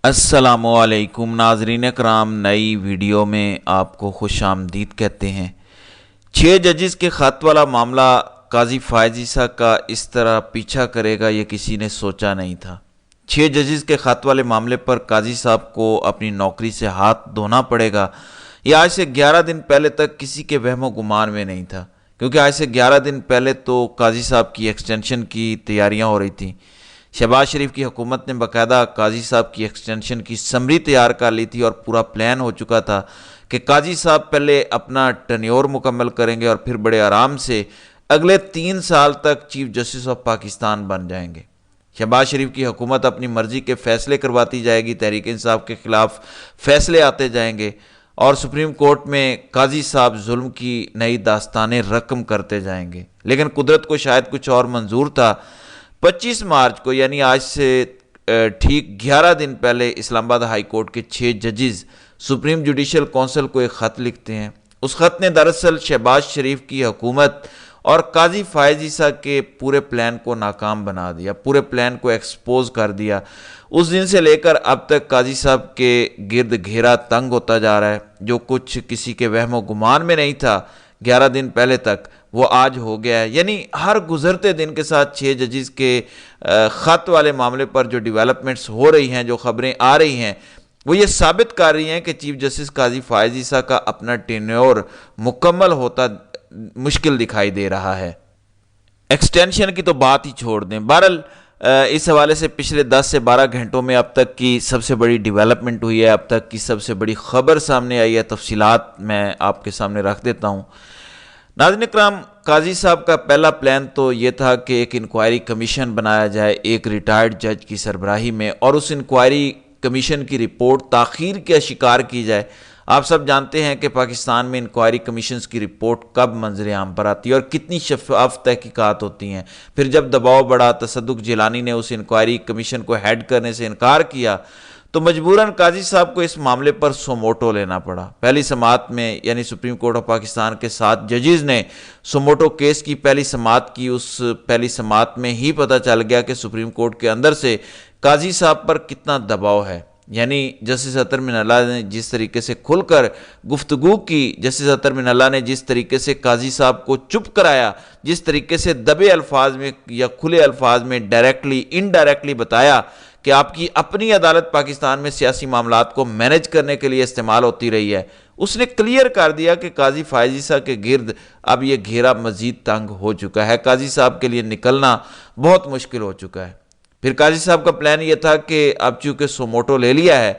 السلام علیکم ناظرین کرام، نئی ویڈیو میں آپ کو خوش آمدید کہتے ہیں۔ 6 ججز کے خط والا معاملہ قاضی فائز عیسیٰ کا اس طرح پیچھا کرے گا یہ کسی نے سوچا نہیں تھا۔ 6 ججز کے خط والے معاملے پر قاضی صاحب کو اپنی نوکری سے ہاتھ دھونا پڑے گا، یہ آج سے 11 دن پہلے تک کسی کے وہم و گمان میں نہیں تھا، کیونکہ آج سے 11 دن پہلے تو قاضی صاحب کی ایکسٹینشن کی تیاریاں ہو رہی تھیں۔ شہباز شریف کی حکومت نے باقاعدہ قاضی صاحب کی ایکسٹینشن کی سمری تیار کر لی تھی اور پورا پلان ہو چکا تھا کہ قاضی صاحب پہلے اپنا ٹینیور مکمل کریں گے اور پھر بڑے آرام سے اگلے 3 سال تک چیف جسٹس آف پاکستان بن جائیں گے۔ شہباز شریف کی حکومت اپنی مرضی کے فیصلے کرواتی جائے گی، تحریک انصاف کے خلاف فیصلے آتے جائیں گے اور سپریم کورٹ میں قاضی صاحب ظلم کی نئی داستانیں رقم کرتے جائیں گے۔ لیکن قدرت کو شاید کچھ اور منظور تھا۔ 25 مارچ کو یعنی آج سے ٹھیک 11 دن پہلے اسلام آباد ہائی کورٹ کے 6 ججز سپریم جوڈیشل کونسل کو ایک خط لکھتے ہیں۔ اس خط نے دراصل شہباز شریف کی حکومت اور قاضی فائز عیسیٰ کے پورے پلان کو ناکام بنا دیا، پورے پلان کو ایکسپوز کر دیا۔ اس دن سے لے کر اب تک قاضی صاحب کے گرد گھیرا تنگ ہوتا جا رہا ہے۔ جو کچھ کسی کے وہم و گمان میں نہیں تھا 11 دن پہلے تک، وہ آج ہو گیا ہے۔ یعنی ہر گزرتے دن کے ساتھ 6 ججز کے خط والے معاملے پر جو ڈیولپمنٹس ہو رہی ہیں، جو خبریں آ رہی ہیں، وہ یہ ثابت کر رہی ہیں کہ چیف جسٹس قاضی فائز عیسیٰ کا اپنا ٹینیور مکمل ہوتا مشکل دکھائی دے رہا ہے۔ ایکسٹینشن کی تو بات ہی چھوڑ دیں۔ بہرحال اس حوالے سے پچھلے 10 سے 12 گھنٹوں میں اب تک کی سب سے بڑی ڈیولپمنٹ ہوئی ہے، اب تک کی سب سے بڑی خبر سامنے آئی ہے، تفصیلات میں آپ کے سامنے رکھ دیتا ہوں۔ ناظرین اکرام، قاضی صاحب کا پہلا پلان تو یہ تھا کہ ایک انکوائری کمیشن بنایا جائے ایک ریٹائرڈ جج کی سربراہی میں، اور اس انکوائری کمیشن کی رپورٹ تاخیر کا شکار کی جائے۔ آپ سب جانتے ہیں کہ پاکستان میں انکوائری کمیشنز کی رپورٹ کب منظر عام پر آتی ہے اور کتنی شفاف تحقیقات ہوتی ہیں۔ پھر جب دباؤ بڑھا، تصدق جیلانی نے اس انکوائری کمیشن کو ہیڈ کرنے سے انکار کیا، تو مجبوراً قاضی صاحب کو اس معاملے پر سوموٹو لینا پڑا۔ پہلی سماعت میں یعنی سپریم کورٹ آف پاکستان کے 7 ججز نے سوموٹو کیس کی پہلی سماعت کی۔ اس پہلی سماعت میں ہی پتہ چل گیا کہ سپریم کورٹ کے اندر سے قاضی صاحب پر کتنا دباؤ ہے۔ یعنی جسٹس اطہر من اللہ نے جس طریقے سے کھل کر گفتگو کی، جسٹس اطہر من اللہ نے جس طریقے سے قاضی صاحب کو چپ کرایا، جس طریقے سے دبے الفاظ میں یا کھلے الفاظ میں ڈائریکٹلی انڈائریکٹلی بتایا کہ آپ کی اپنی عدالت پاکستان میں سیاسی معاملات کو مینج کرنے کے لیے استعمال ہوتی رہی ہے، اس نے کلیئر کر دیا کہ قاضی فائز عیسیٰ کے گرد اب یہ گھیرا مزید تنگ ہو چکا ہے، قاضی صاحب کے لیے نکلنا بہت مشکل ہو چکا ہے۔ پھر قاضی صاحب کا پلان یہ تھا کہ اب چونکہ سوموٹو لے لیا ہے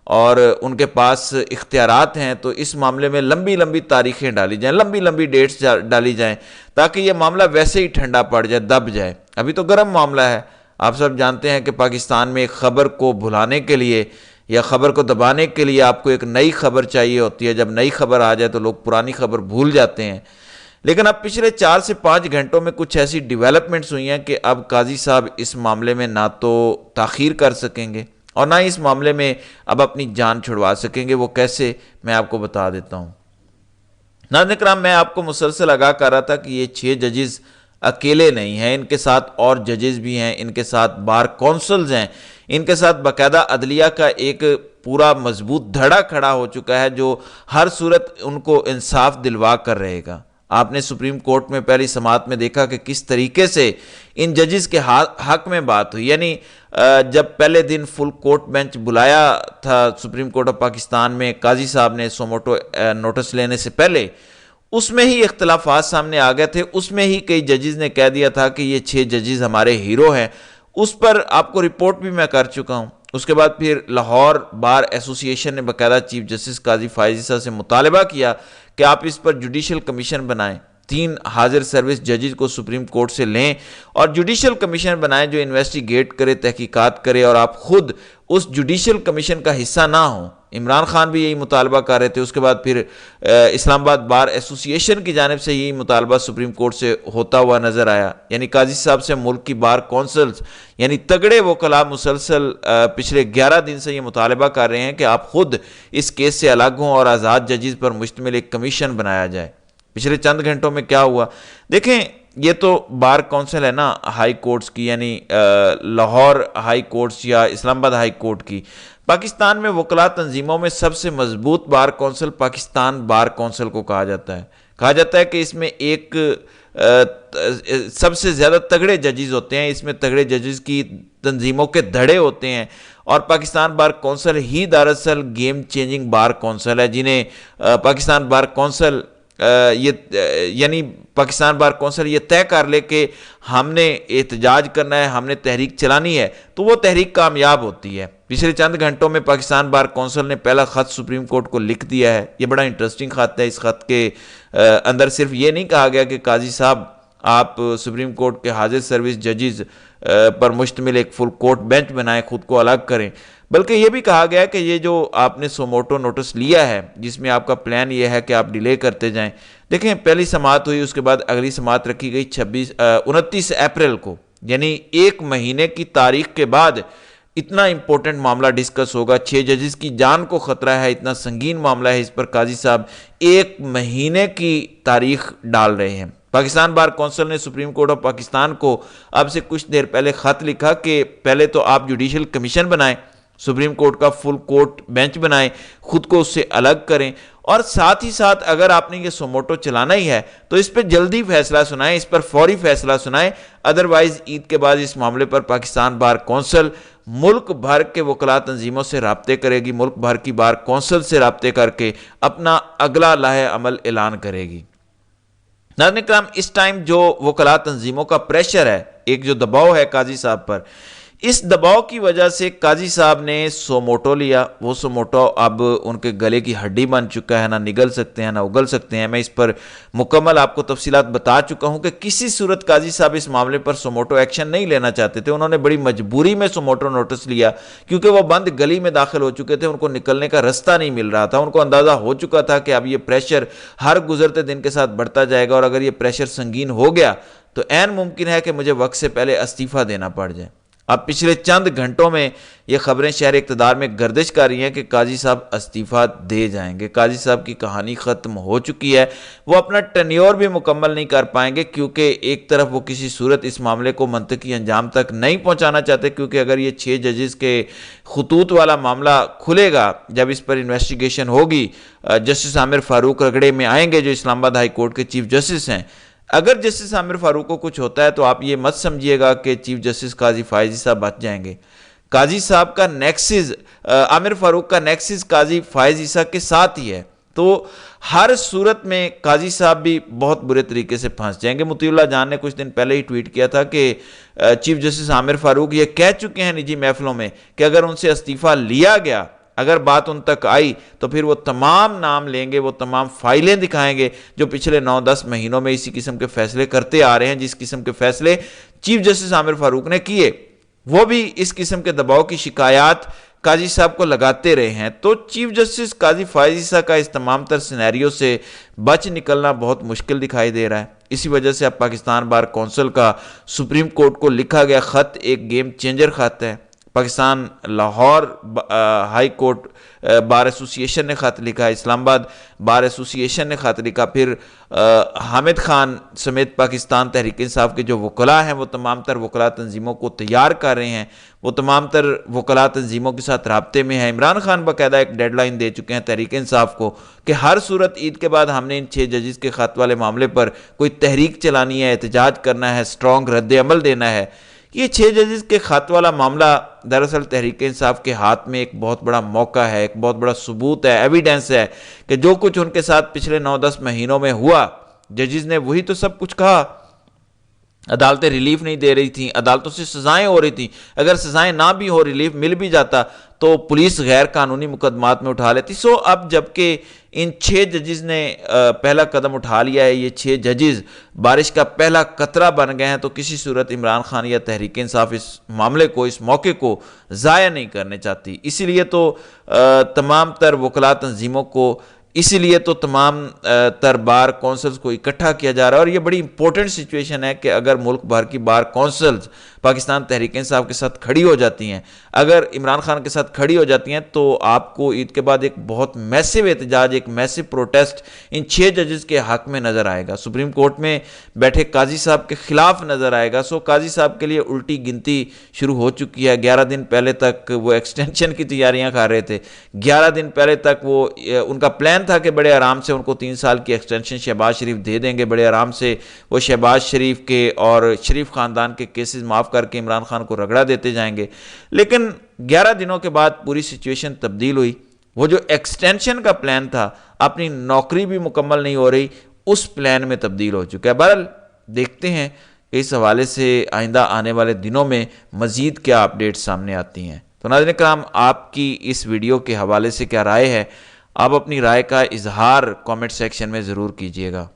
اور ان کے پاس اختیارات ہیں، تو اس معاملے میں لمبی لمبی تاریخیں ڈالی جائیں، لمبی لمبی ڈیٹس ڈالی جائیں، تاکہ یہ معاملہ ویسے ہی ٹھنڈا پڑ جائے، دب جائے۔ ابھی تو گرم معاملہ ہے۔ آپ سب جانتے ہیں کہ پاکستان میں ایک خبر کو بھلانے کے لیے یا خبر کو دبانے کے لیے آپ کو ایک نئی خبر چاہیے ہوتی ہے۔ جب نئی خبر آ جائے تو لوگ پرانی خبر بھول جاتے ہیں۔ لیکن اب پچھلے 4 سے 5 گھنٹوں میں کچھ ایسی ڈیولپمنٹس ہوئی ہیں کہ اب قاضی صاحب اس معاملے میں نہ تو تاخیر کر سکیں گے اور نہ ہی اس معاملے میں اب اپنی جان چھڑوا سکیں گے۔ وہ کیسے، میں آپ کو بتا دیتا ہوں۔ ناظرین کرام، میں آپ کو مسلسل آگاہ کر رہا تھا کہ یہ 6 ججز اکیلے نہیں ہیں، ان کے ساتھ اور ججز بھی ہیں، ان کے ساتھ بار کونسلز ہیں، ان کے ساتھ باقاعدہ عدلیہ کا ایک پورا مضبوط دھڑا کھڑا ہو چکا ہے جو ہر صورت ان کو انصاف دلوا کر رہے گا۔ آپ نے سپریم کورٹ میں پہلی سماعت میں دیکھا کہ کس طریقے سے ان ججز کے حق میں بات ہوئی۔ یعنی جب پہلے دن فل کورٹ بینچ بلایا تھا سپریم کورٹ آف پاکستان میں قاضی صاحب نے سوموٹو نوٹس لینے سے پہلے، اس میں ہی اختلافات سامنے آ گئے تھے۔ اس میں ہی کئی ججز نے کہہ دیا تھا کہ یہ 6 ججز ہمارے ہیرو ہیں۔ اس پر آپ کو رپورٹ بھی میں کر چکا ہوں۔ اس کے بعد پھر لاہور بار ایسوسی ایشن نے باقاعدہ چیف جسٹس قاضی فائز عیسیٰ سے مطالبہ کیا کہ آپ اس پر جوڈیشل کمیشن بنائیں، 3 حاضر سروس ججز کو سپریم کورٹ سے لیں اور جوڈیشل کمیشن بنائیں جو انویسٹیگیٹ کرے، تحقیقات کرے، اور آپ خود اس جوڈیشل کمیشن کا حصہ نہ ہوں۔ عمران خان بھی یہی مطالبہ کر رہے تھے۔ اس کے بعد پھر اسلام آباد بار ایسوسی ایشن کی جانب سے یہی مطالبہ سپریم کورٹ سے ہوتا ہوا نظر آیا۔ یعنی قاضی صاحب سے ملک کی بار کونسلز یعنی تگڑے وکلاء مسلسل پچھلے 11 دن سے یہ مطالبہ کر رہے ہیں کہ آپ خود اس کیس سے الگ ہوں اور آزاد ججز پر مشتمل ایک کمیشن بنایا جائے۔ پچھلے چند گھنٹوں میں کیا ہوا دیکھیں، یہ تو بار کونسل ہے نا ہائی کورٹس کی، یعنی لاہور ہائی کورٹس یا اسلام آباد ہائی کورٹ کی۔ پاکستان میں وکلاء تنظیموں میں سب سے مضبوط bar council Pakistan bar council کو کہا جاتا ہے۔ کہا جاتا ہے کہ اس میں ایک سب سے زیادہ تگڑے ججز ہوتے ہیں، اس میں تگڑے ججز کی تنظیموں کے دھڑے ہوتے ہیں، اور پاکستان بار کونسل ہی دراصل گیم چینجنگ بار کونسل ہے، جنہیں پاکستان بار کونسل یعنی پاکستان بار کونسل یہ طے کر لے کہ ہم نے احتجاج کرنا ہے، ہم نے تحریک چلانی ہے، تو وہ تحریک کامیاب ہوتی ہے۔ پچھلے چند گھنٹوں میں پاکستان بار کونسل نے پہلا خط سپریم کورٹ کو لکھ دیا ہے۔ یہ بڑا انٹرسٹنگ خط ہے۔ اس خط کے اندر صرف یہ نہیں کہا گیا کہ قاضی صاحب آپ سپریم کورٹ کے حاضر سروس ججز پر مشتمل ایک فل کورٹ بینچ بنائیں، خود کو الگ کریں، بلکہ یہ بھی کہا گیا کہ یہ جو آپ نے سوموٹو نوٹس لیا ہے، جس میں آپ کا پلان یہ ہے کہ آپ ڈیلے کرتے جائیں، دیکھیں پہلی سماعت ہوئی، اس کے بعد اگلی سماعت رکھی گئی 29 اپریل کو، یعنی ایک مہینے کی تاریخ کے بعد اتنا امپورٹنٹ معاملہ ڈسکس ہوگا۔ 6 ججز کی جان کو خطرہ ہے، اتنا سنگین معاملہ ہے، اس پر قاضی صاحب ایک مہینے کی تاریخ ڈال رہے ہیں۔ پاکستان بار کونسل نے سپریم کورٹ آف پاکستان کو اب سے کچھ دیر پہلے خط لکھا کہ پہلے تو آپ جوڈیشل کمیشن بنائیں، سپریم کورٹ کا فل کورٹ بینچ بنائیں، خود کو اس سے الگ کریں، اور ساتھ ہی ساتھ اگر آپ نے یہ سوموٹو چلانا ہی ہے تو اس پہ جلدی فیصلہ سنائیں، اس پر فوری فیصلہ سنائیں، ادروائز عید کے بعد اس معاملے پر پاکستان بار کونسل ملک بھر کے وکلاء تنظیموں سے رابطے کرے گی، ملک بھر کی بار کونسل سے رابطے کر کے اپنا اگلا لاہے عمل اعلان کرے گی۔ ناظرین کرام، اس ٹائم جو وکلاء تنظیموں کا پریشر ہے، ایک جو دباؤ ہے قاضی صاحب پر، اس دباؤ کی وجہ سے قاضی صاحب نے سوموٹو لیا۔ وہ سوموٹو اب ان کے گلے کی ہڈی بن چکا ہے، نہ نگل سکتے ہیں نہ اگل سکتے ہیں۔ میں اس پر مکمل آپ کو تفصیلات بتا چکا ہوں کہ کسی صورت قاضی صاحب اس معاملے پر سوموٹو ایکشن نہیں لینا چاہتے تھے، انہوں نے بڑی مجبوری میں سوموٹو نوٹس لیا، کیونکہ وہ بند گلی میں داخل ہو چکے تھے، ان کو نکلنے کا رستہ نہیں مل رہا تھا، ان کو اندازہ ہو چکا تھا کہ اب یہ پریشر ہر گزرتے دن کے ساتھ بڑھتا جائے گا، اور اگر یہ پریشر سنگین ہو گیا تو عین ممکن ہے کہ مجھے وقت سے پہلے استعفیٰ دینا پڑ جائے۔ اب پچھلے چند گھنٹوں میں یہ خبریں شہر اقتدار میں گردش کر رہی ہیں کہ قاضی صاحب استعفیٰ دے جائیں گے۔ قاضی صاحب کی کہانی ختم ہو چکی ہے، وہ اپنا ٹینیور بھی مکمل نہیں کر پائیں گے، کیونکہ ایک طرف وہ کسی صورت اس معاملے کو منطقی انجام تک نہیں پہنچانا چاہتے، کیونکہ اگر یہ 6 ججز کے خطوط والا معاملہ کھلے گا، جب اس پر انویسٹیگیشن ہوگی، جسٹس عامر فاروق رگڑے میں آئیں گے جو اسلام آباد ہائی کورٹ کے چیف جسٹس ہیں۔ اگر جسٹس عامر فاروق کو کچھ ہوتا ہے تو آپ یہ مت سمجھیے گا کہ چیف جسٹس قاضی فائز عیسیٰ بچ جائیں گے۔ قاضی صاحب کا نیکسس، عامر فاروق کا نیکسس قاضی فائز عیسیٰ کے ساتھ ہی ہے، تو ہر صورت میں قاضی صاحب بھی بہت برے طریقے سے پھنس جائیں گے۔ مطیع اللہ جان نے کچھ دن پہلے ہی ٹویٹ کیا تھا کہ چیف جسٹس عامر فاروق یہ کہہ چکے ہیں نجی محفلوں میں کہ اگر ان سے استعفیٰ لیا گیا، اگر بات ان تک آئی تو پھر وہ تمام نام لیں گے، وہ تمام فائلیں دکھائیں گے جو پچھلے 9-10 مہینوں میں اسی قسم کے فیصلے کرتے آ رہے ہیں، جس قسم کے فیصلے چیف جسٹس عامر فاروق نے کیے۔ وہ بھی اس قسم کے دباؤ کی شکایات قاضی صاحب کو لگاتے رہے ہیں، تو چیف جسٹس قاضی فائز عیسیٰ کا اس تمام تر سینیریو سے بچ نکلنا بہت مشکل دکھائی دے رہا ہے۔ اسی وجہ سے اب پاکستان بار کونسل کا سپریم کورٹ کو لکھا گیا خط ایک گیم چینجر خط ہے۔ Pakistan Lahore high court bar ایسوسی ایشن نے خط لکھا، اسلام آباد بار ایسوسی ایشن نے خط لکھا، پھر حامد خان سمیت پاکستان تحریک انصاف کے جو وکلاء ہیں وہ تمام تر وکلاء تنظیموں کو تیار کر رہے ہیں، وہ تمام تر وکلاء تنظیموں کے ساتھ رابطے میں ہیں۔ عمران خان باقاعدہ ایک ڈیڈ لائن دے چکے ہیں تحریک انصاف کو کہ ہر صورت عید کے بعد ہم نے ان 6 ججز کے خط والے معاملے پر کوئی تحریک چلانی ہے، احتجاج کرنا ہے، اسٹرانگ رد عمل دینا ہے۔ یہ 6 ججز کے خط والا معاملہ دراصل تحریک انصاف کے ہاتھ میں ایک بہت بڑا موقع ہے، ایک بہت بڑا ثبوت ہے، ایویڈنس ہے کہ جو کچھ ان کے ساتھ پچھلے 9-10 مہینوں میں ہوا، ججز نے وہی تو سب کچھ کہا۔ عدالتیں ریلیف نہیں دے رہی تھیں، عدالتوں سے سزائیں ہو رہی تھیں، اگر سزائیں نہ بھی ہو، ریلیف مل بھی جاتا تو پولیس غیر قانونی مقدمات میں اٹھا لیتی۔ اب جبکہ ان 6 ججز نے پہلا قدم اٹھا لیا ہے، یہ 6 ججز بارش کا پہلا قطرہ بن گئے ہیں، تو کسی صورت عمران خان یا تحریک انصاف اس معاملے کو، اس موقع کو ضائع نہیں کرنے چاہتی۔ اسی لیے تو تمام تر وکلاء تنظیموں کو، اسی لیے تو تمام تر بار کونسلز کو اکٹھا کیا جا رہا ہے، اور یہ بڑی امپورٹنٹ سچویشن ہے کہ اگر ملک بھر کی بار کونسلز پاکستان تحریک انصاف کے ساتھ کھڑی ہو جاتی ہیں، اگر عمران خان کے ساتھ کھڑی ہو جاتی ہیں، تو آپ کو عید کے بعد ایک بہت میسو احتجاج، ایک میسو پروٹیسٹ ان 6 ججز کے حق میں نظر آئے گا، سپریم کورٹ میں بیٹھے قاضی صاحب کے خلاف نظر آئے گا۔ قاضی صاحب کے لیے الٹی گنتی شروع ہو چکی ہے۔ 11 دن پہلے تک وہ ایکسٹینشن کی تیاریاں کر رہے تھے، 11 دن پہلے تک وہ ان کا پلان تھا کہ بڑے آرام سے ان کو 3 سال کی ایکسٹینشن شہباز شریف دے دیں گے، بڑے آرام سے وہ شہباز شریف کے اور شریف خاندان کے کیسز معاف کر کے عمران خان کو رگڑا دیتے جائیں گے۔ لیکن 11 دنوں کے بعد پوری سچویشن تبدیل ہوئی، وہ جو ایکسٹینشن کا پلان تھا، اپنی نوکری بھی مکمل نہیں ہو رہی، اس پلان میں تبدیل ہو چکا ہے۔ بہرحال دیکھتے ہیں کہ اس حوالے سے آئندہ آنے والے دنوں میں مزید کیا اپڈیٹ سامنے آتی ہیں۔ تو ناظرین کرام، آپ کی اس ویڈیو کے حوالے سے کیا رائے ہے؟ آپ اپنی رائے کا اظہار کامنٹ سیکشن میں ضرور کیجیے گا۔